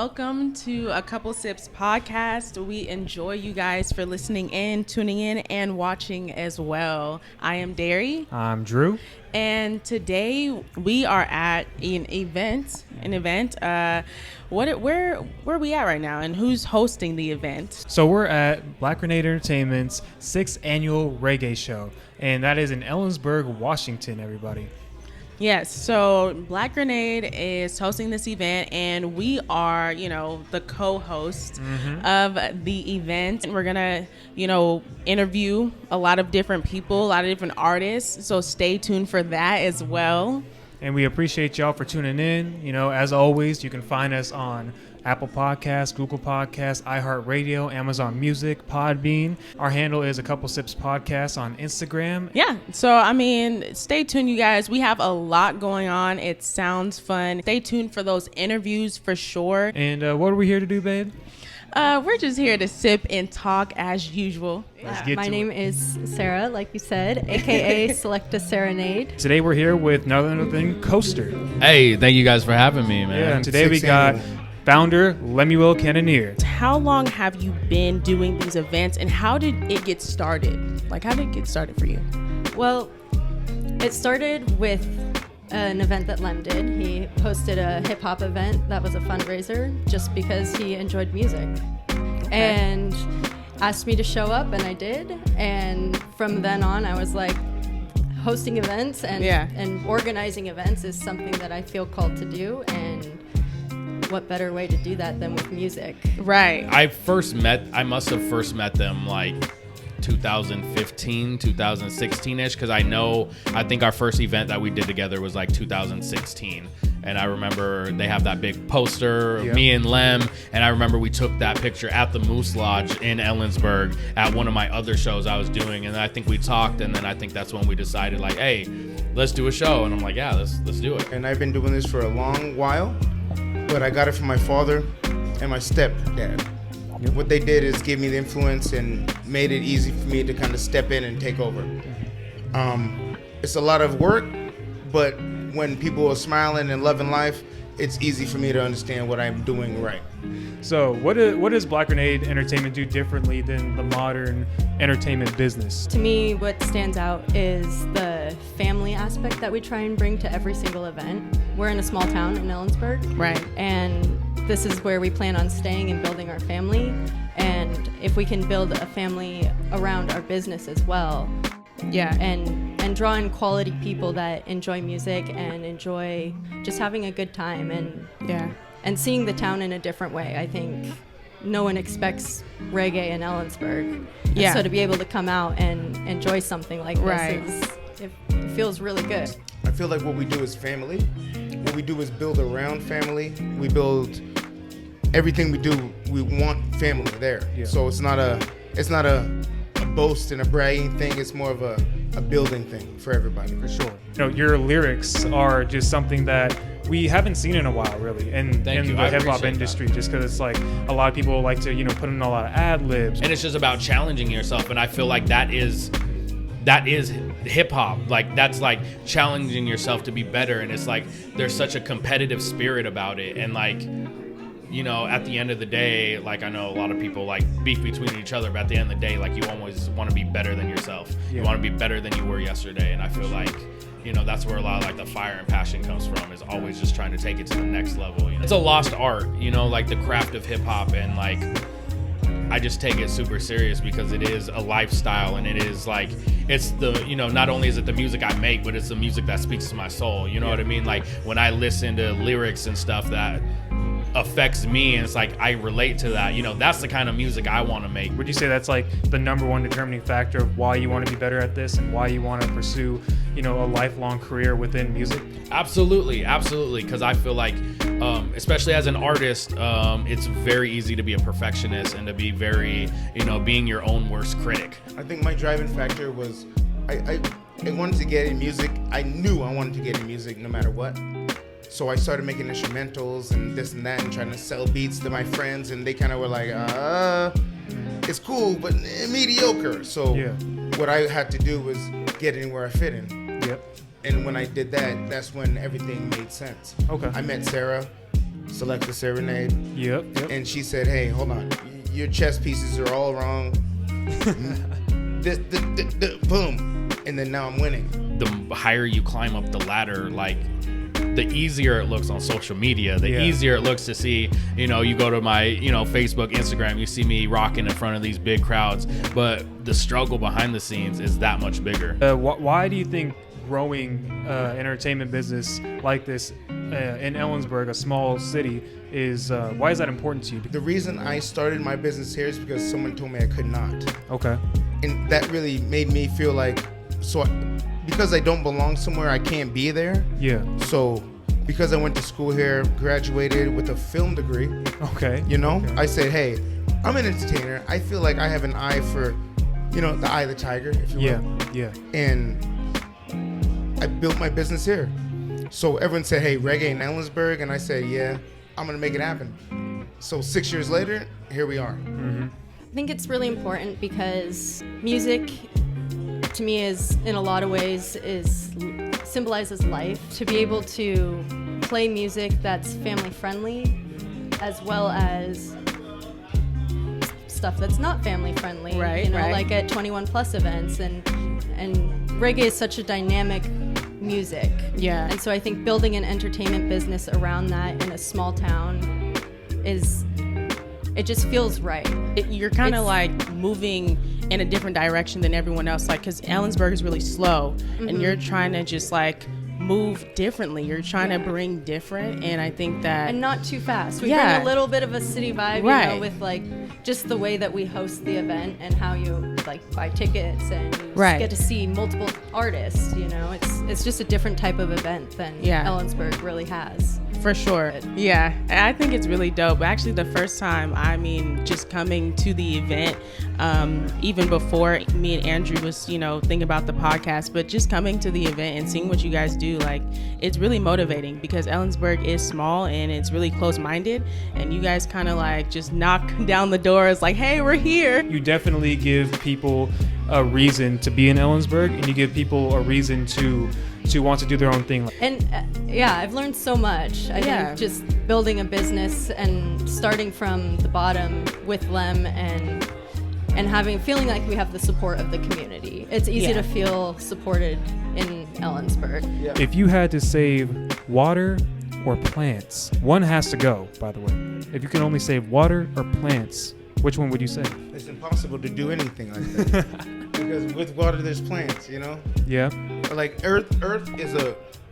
Welcome to A Couple Sips Podcast. We enjoy you guys for listening in, tuning in, and watching as well. I am Derry. I'm Drew. And today we are at an event. Where are we at right now, and who's hosting the event? So we're at Black Grenade Entertainment's 6th annual reggae show, and that is in Ellensburg, Washington, everybody. Yes, so Black Grenade is hosting this event, and we are, the co-host of the event. And we're going to, interview a lot of different people, a lot of different artists. So stay tuned for that as well. And we appreciate y'all for tuning in. As always, you can find us on Apple Podcasts, Google Podcasts, iHeartRadio, Amazon Music, Podbean. Our handle is A Couple Sips Podcast on Instagram. Yeah, so stay tuned, you guys. We have a lot going on. It sounds fun. Stay tuned for those interviews for sure. And what are we here to do, babe? We're just here to sip and talk as usual. My name is Sarah, like you said, aka Select a Serenade. Today we're here with none other than Coaster. Hey, thank you guys for having me, man. Yeah, and today we got founder Lemuel Cannoneer. How long have you been doing these events, and how did it get started? How did it get started for you? Well, it started with an event that Lem did. He hosted a hip-hop event that was a fundraiser just because he enjoyed music. Okay. And asked me to show up, and I did. And from then on, I was like, hosting events and organizing events is something that I feel called to do, and what better way to do that than with music? Right. I must have first met them 2015, 2016-ish, because I think our first event that we did together was 2016. And I remember they have that big poster of me and Lem, and I remember we took that picture at the Moose Lodge in Ellensburg at one of my other shows I was doing, and I think we talked, and then I think that's when we decided, hey, let's do a show. And I'm like, yeah, let's do it. And I've been doing this for a long while, but I got it from my father and my stepdad. Yep. What they did is give me the influence and made it easy for me to kind of step in and take over. It's a lot of work, but when people are smiling and loving life, it's easy for me to understand what I'm doing right. So what does Black Grenade Entertainment do differently than the modern entertainment business? To me, what stands out is the family aspect that we try and bring to every single event. We're in a small town in Ellensburg. Right. And this is where we plan on staying and building our family. And if we can build a family around our business as well, and draw in quality people that enjoy music and enjoy just having a good time and seeing the town in a different way. I think no one expects reggae in Ellensburg. And so to be able to come out and enjoy something like this it feels really good. I feel like what we do is family. What we do is build around family. We build everything we do. We want family there. Yeah. So it's not a boast and a bragging thing. It's more of a building thing for everybody. For sure. Your lyrics are just something that we haven't seen in a while, really, in the hip-hop industry, just because it's a lot of people like to, put in a lot of ad-libs. And it's just about challenging yourself, and I feel like that is hip-hop. That's challenging yourself to be better, and it's there's such a competitive spirit about it, and at the end of the day, I know a lot of people beef between each other, but at the end of the day, you always want to be better than yourself. Yeah. You want to be better than you were yesterday, and I feel that's where a lot of the fire and passion comes from, is always just trying to take it to the next level. It's a lost art, the craft of hip hop, and I just take it super serious because it is a lifestyle, and it is it's the, not only is it the music I make, but it's the music that speaks to my soul. You know what I mean? When I listen to lyrics and stuff that affects me, and it's I relate to that, that's the kind of music I want to make. Would you say that's the number one determining factor of why you want to be better at this and why you want to pursue a lifelong career within music? Absolutely, because I feel especially as an artist, it's very easy to be a perfectionist and to be very, being your own worst critic. I think my driving factor was I wanted to get in music. I knew I wanted to get in music no matter what. So I started making instrumentals and this and that and trying to sell beats to my friends, and they kind of were like, it's cool, but mediocre. So what I had to do was get in where I fit in. Yep. And when I did that, that's when everything made sense. Okay. I met Sarah. Select a Serenade. Yep. And she said, hey, hold on. Your chess pieces are all wrong. Boom. And then now I'm winning. The higher you climb up the ladder, like, the easier it looks on social media. The easier it looks to see, you go to my, Facebook, Instagram, you see me rocking in front of these big crowds. But the struggle behind the scenes is that much bigger. Why do you think growing entertainment business like this in Ellensburg, a small city, why is that important to you? The reason I started my business here is because someone told me I could not. Okay. And that really made me feel like, because I don't belong somewhere, I can't be there. Yeah. So because I went to school here, graduated with a film degree. Okay. Okay. I said, hey, I'm an entertainer. I feel like I have an eye for, the eye of the tiger, if you will. Yeah. And I built my business here. So everyone said, hey, reggae in Ellensburg. And I said, yeah, I'm going to make it happen. So 6 years later, here we are. Mm-hmm. I think it's really important because music, to me, is in a lot of ways symbolizes life. To be able to play music that's family friendly, as well as stuff that's not family friendly, right? Like at 21 plus events, and reggae is such a dynamic music. Yeah. And so I think building an entertainment business around that in a small town it just feels right. You're kind of like moving in a different direction than everyone else, like, because Ellensburg is really slow, and you're trying to just like move differently. You're trying to bring different, and I think that, and not too fast. We bring a little bit of a city vibe, with like just the way that we host the event and how you like buy tickets and you get to see multiple artists. It's just a different type of event than Ellensburg really has. For sure. Yeah. I think it's really dope. Actually, the first time, just coming to the event, even before me and Andrew was, thinking about the podcast, but just coming to the event and seeing what you guys do, like, it's really motivating because Ellensburg is small and it's really close-minded, and you guys kind of like just knock down the doors like, hey, we're here. You definitely give people a reason to be in Ellensburg, and you give people a reason to want to do their own thing. And I've learned so much. I think just building a business and starting from the bottom with Lem and feeling like we have the support of the community. It's easy to feel supported in Ellensburg. Yeah. If you had to save water or plants, one has to go, by the way. If you can only save water or plants, which one would you save? It's impossible to do anything like that. Because with water there's plants, Yeah. Like earth is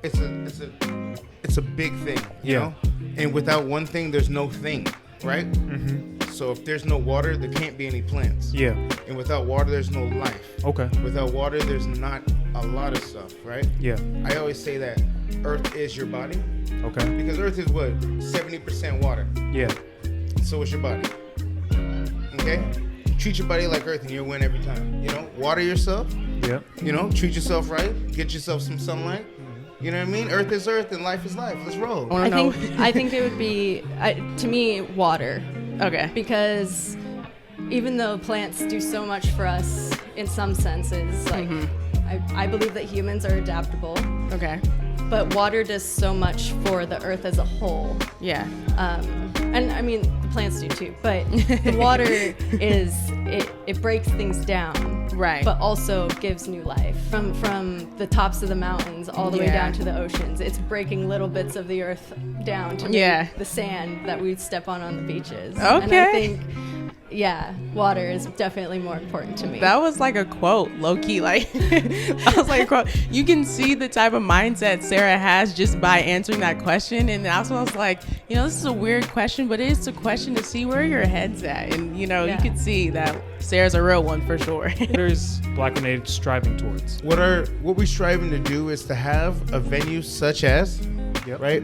it's a big thing, you know? And without one thing there's no thing, right? Mm-hmm. So if there's no water, there can't be any plants. Yeah. And without water there's no life. Okay. Without water there's not a lot of stuff, right? Yeah. I always say that earth is your body. Okay. Because earth is what? 70% water. Yeah. So is your body. Okay? Treat your body like earth and you'll win every time. Water yourself. Yeah. Treat yourself right. Get yourself some sunlight. You know what I mean? Earth is earth and life is life. Let's roll. I think it would be, to me, water. Okay. Because even though plants do so much for us in some senses, like I believe that humans are adaptable. Okay. But water does so much for the earth as a whole. Yeah. And I mean, the plants do too, but the water it breaks things down. Right. But also gives new life. From the tops of the mountains all the way down to the oceans. It's breaking little bits of the earth down to make the sand that we step on the beaches. Okay. And I think, water is definitely more important to me. That was like a quote, low-key. Like, I was like a quote. You can see the type of mindset Sarah has just by answering that question. And also I was like, this is a weird question, but it's a question to see where your head's at. And, you can see that Sarah's a real one for sure. There's Black Grenade striving towards. What we're striving to do is to have a venue such as, right,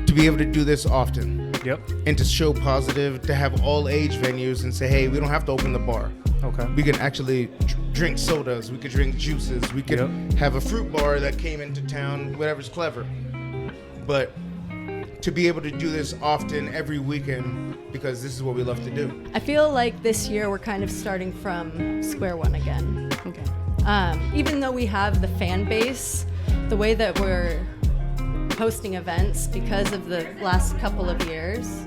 to be able to do this often. Yep. And to show positive, to have all age venues and say, hey, we don't have to open the bar. Okay. We can actually drink sodas. We could drink juices. We could have a fruit bar that came into town, whatever's clever. But to be able to do this often every weekend, because this is what we love to do. I feel like this year we're kind of starting from square one again. Okay. Even though we have the fan base, the way that we're hosting events because of the last couple of years.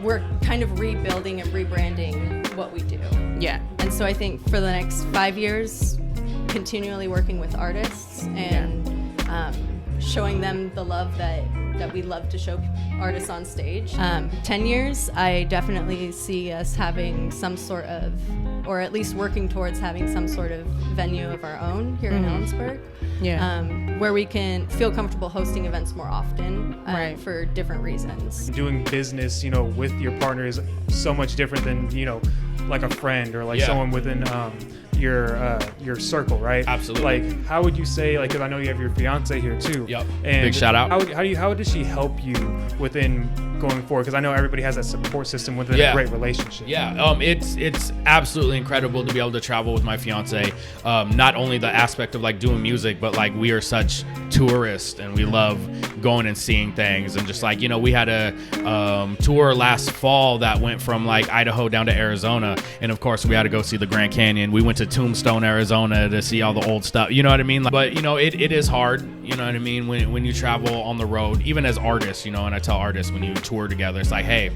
We're kind of rebuilding and rebranding what we do. Yeah. And so I think for the next 5 years, continually working with artists and showing them the love that we love to show artists on stage. 10 years, I definitely see us having some sort of, or at least working towards having some sort of venue of our own here in Ellensburg. Yeah. Where we can feel comfortable hosting events more often Right. for different reasons. Doing business, with your partner is so much different than, like a friend or like someone within your circle, right? Absolutely. Like, how would you say, like, because I know you have your fiance here too. Yep. And Big shout out. How does she help you within going forward? Because I know everybody has that support system within a great relationship. Yeah. It's absolutely incredible to be able to travel with my fiance. Not only the aspect of like doing music, but like we are such tourists and we love going and seeing things, and just like, we had a tour last fall that went from like Idaho down to Arizona, and of course we had to go see the Grand Canyon. We went to Tombstone, Arizona to see all the old stuff. You know what I mean? But it is hard. You know what I mean? When you travel on the road, even as artists, and I tell artists when you tour together, it's like, hey,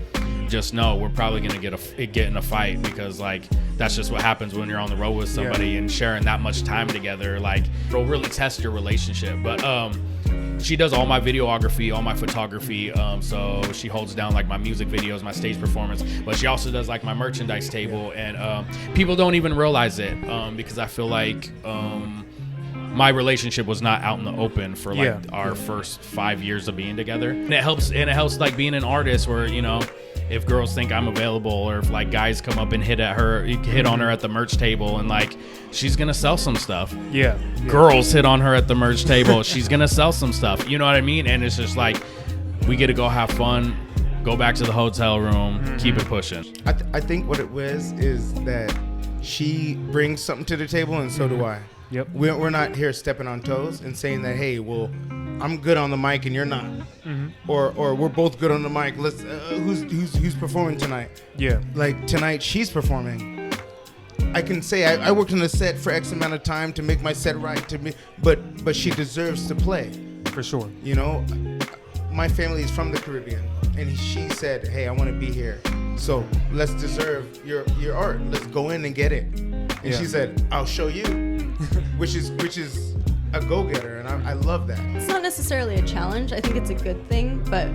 just know we're probably gonna get in a fight, because like that's just what happens when you're on the road with somebody and sharing that much time together. Like it'll really test your relationship. But she does all my videography, all my photography. So she holds down like my music videos, my stage performance, but she also does like my merchandise table. And people don't even realize it because I feel like my relationship was not out in the open for like our first 5 years of being together. And it helps like being an artist where, if girls think I'm available, or if like guys come up and hit on her at the merch table, and like she's gonna sell some stuff. Yeah. Girls hit on her at the merch table, she's gonna sell some stuff. You know what I mean? And it's just like we get to go have fun, go back to the hotel room, keep it pushing. I think what it was is that she brings something to the table, and so do I. Yep. We're not here stepping on toes and saying that, hey, well, I'm good on the mic and you're not, or we're both good on the mic. Let's who's performing tonight? Yeah, like tonight she's performing. I can say I worked on the set for X amount of time to make my set right to me, but she deserves to play for sure. My family is from the Caribbean, and she said, hey, I want to be here, so let's deserve your art. Let's go in and get it. And she said, I'll show you, which is a go-getter, and I love that. It's not necessarily a challenge. I think it's a good thing, but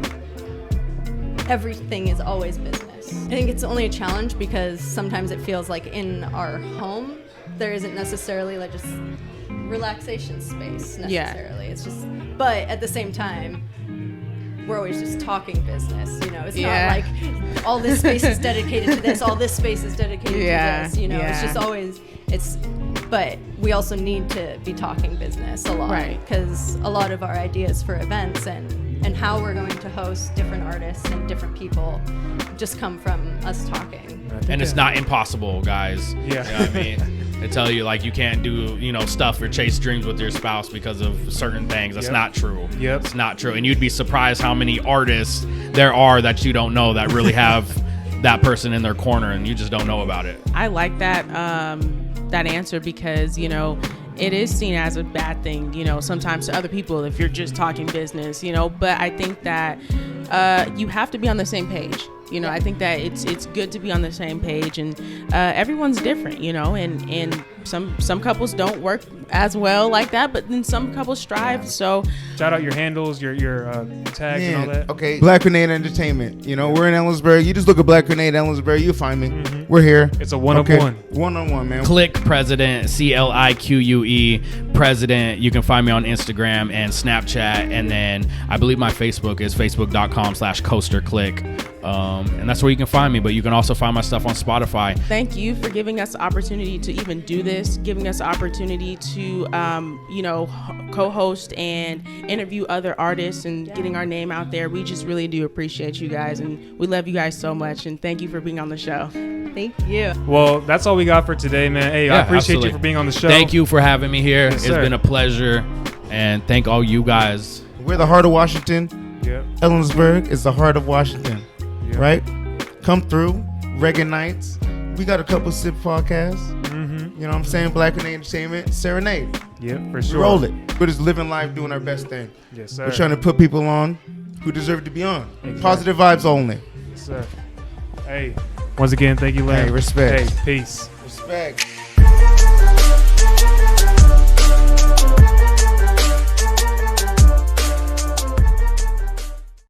everything is always business. I think it's only a challenge because sometimes it feels like in our home there isn't necessarily like just relaxation space necessarily. It's just, but at the same time, we're always just talking business, It's not like all this space is dedicated to this, all this space is dedicated to this, It's just always, but we also need to be talking business a lot, right? Because a lot of our ideas for events and how we're going to host different artists and different people just come from us talking. And it's not impossible, guys. Yeah. You know what I mean? I tell you, like, you can't do, stuff or chase dreams with your spouse because of certain things. That's not true. Yep. It's not true. And you'd be surprised how many artists there are that you don't know that really have that person in their corner, and you just don't know about it. I like that answer because, it is seen as a bad thing, sometimes to other people if you're just talking business, but I think that you have to be on the same page. I think that it's good to be on the same page, and everyone's different, and some couples don't work as well like that, but then some couples strive. So shout out your handles, your tags and all that. Okay, Black Grenade Entertainment. We're in Ellensburg. You just look at Black Grenade Ellensburg, you'll find me. We're here. It's a one-on-one. One-on-one, man. Click President, CLIQUE President. You can find me on Instagram and Snapchat, and then I believe my Facebook is facebook.com/coasterclick. And that's where you can find me, but you can also find my stuff on Spotify. Thank you for giving us the opportunity to even do this, giving us the opportunity to, co-host and interview other artists and getting our name out there. We just really do appreciate you guys, and we love you guys so much, and thank you for being on the show. Thank you. Well, that's all we got for today, man. Hey, I appreciate you for being on the show. Thank you for having me here. Yes, it's been a pleasure, and thank all you guys. We're the heart of Washington. Yep. Ellensburg is the heart of Washington. Yep. Right? Come through. Reggae nights. We got a couple sip podcasts. You know what I'm saying? Black Grenade Entertainment. Serenade. Yep, for sure. Roll it. We're just living life, doing our best thing. Yes, sir. We're trying to put people on who deserve to be on. Exactly. Positive vibes only. Yes, sir. Hey, once again, thank you, Len. Hey, respect. Hey, peace. Respect.